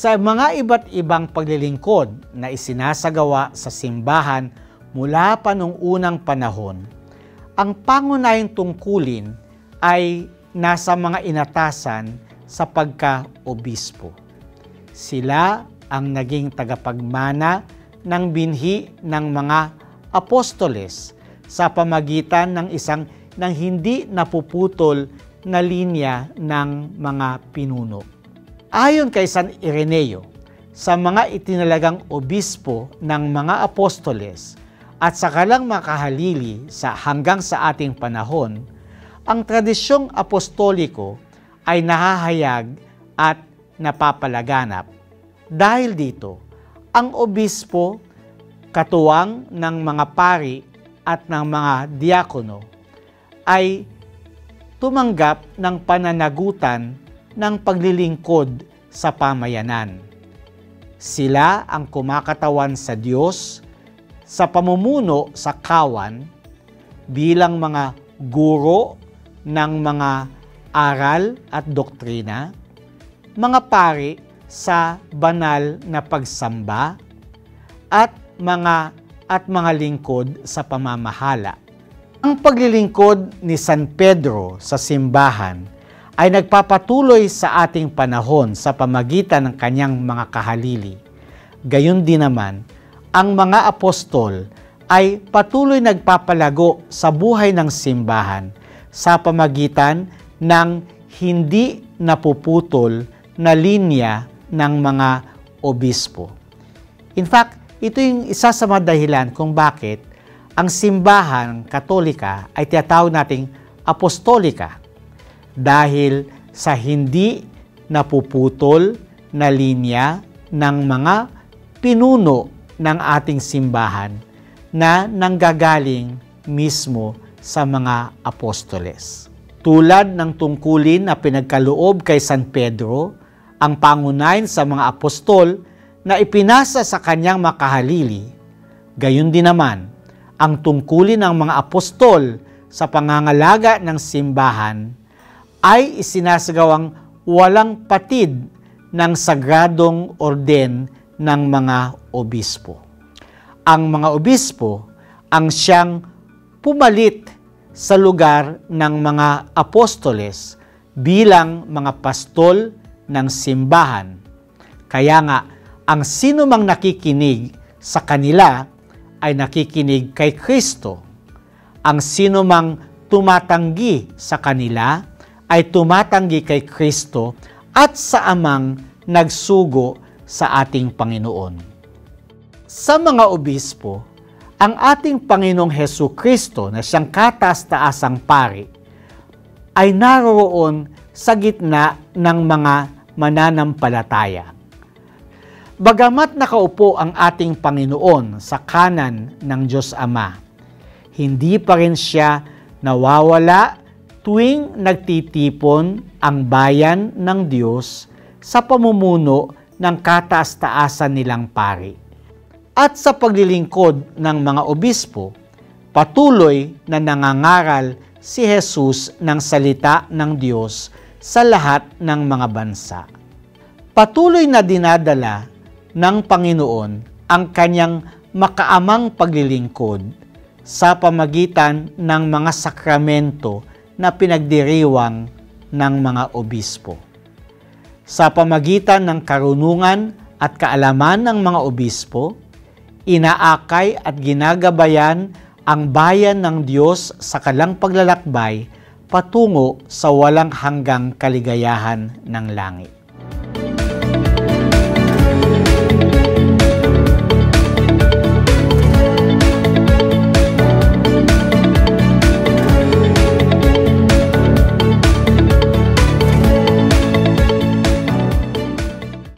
Sa mga iba't ibang paglilingkod na isinasagawa sa simbahan mula pa noong unang panahon, ang pangunahing tungkulin ay nasa mga inatasan sa pagka-obispo. Sila ang naging tagapagmana ng binhi ng mga apostoles sa pamagitan ng isang hindi napuputol na linya ng mga pinuno. Ayon kay San Ireneo, sa mga itinalagang obispo ng mga apostoles at sa kalang makahalili hanggang sa ating panahon, ang tradisyong apostoliko ay nahahayag at napapalaganap. Dahil dito, ang obispo, katuwang ng mga pari at ng mga diakono, ay tumanggap ng pananagutan ng paglilingkod sa pamayanan. Sila ang kumakatawan sa Diyos sa pamumuno sa kawan bilang mga guro ng mga aral at doktrina, mga pari sa banal na pagsamba, at mga lingkod sa pamamahala. Ang paglilingkod ni San Pedro sa simbahan ay nagpapatuloy sa ating panahon sa pamagitan ng kanyang mga kahalili. Gayon din naman, ang mga apostol ay patuloy nagpapalago sa buhay ng simbahan sa pamagitan ng hindi napuputol na linya ng mga obispo. In fact, ito yung isa sa mga dahilan kung bakit ang simbahan katolika ay tinatawag nating apostolika, dahil sa hindi napuputol na linya ng mga pinuno ng ating simbahan na nanggagaling mismo sa mga apostoles. Tulad ng tungkulin na pinagkaloob kay San Pedro, ang pangunahin sa mga apostol na ipinasa sa kanyang makahalili, gayon din naman ang tungkulin ng mga apostol sa pangangalaga ng simbahan ay isinasagawang walang patid ng sagradong orden ng mga obispo. Ang mga obispo ang siyang pumalit sa lugar ng mga apostoles bilang mga pastol ng simbahan. Kaya nga, ang sino mang nakikinig sa kanila ay nakikinig kay Kristo. Ang sino mang tumatanggi sa kanila ay tumatanggi kay Kristo at sa Amang nagsugo sa ating Panginoon. Sa mga obispo, ang ating Panginoong Hesukristo na siyang kataas-taasang pari ay naroon sa gitna ng mga mananampalataya. Bagamat nakaupo ang ating Panginoon sa kanan ng Diyos Ama, hindi pa rin siya nawawala tuwing nagtitipon ang bayan ng Diyos sa pamumuno ng kataas-taasan nilang pari. At sa paglilingkod ng mga obispo, patuloy na nangangaral si Jesus ng salita ng Diyos sa lahat ng mga bansa. Patuloy na dinadala ng Panginoon ang kanyang makaamang paglilingkod sa pamagitan ng mga sakramento na pinagdiriwang ng mga obispo. Sa pamagitan ng karunungan at kaalaman ng mga obispo, inaakay at ginagabayan ang bayan ng Diyos sa kanilang paglalakbay patungo sa walang hanggang kaligayahan ng langit.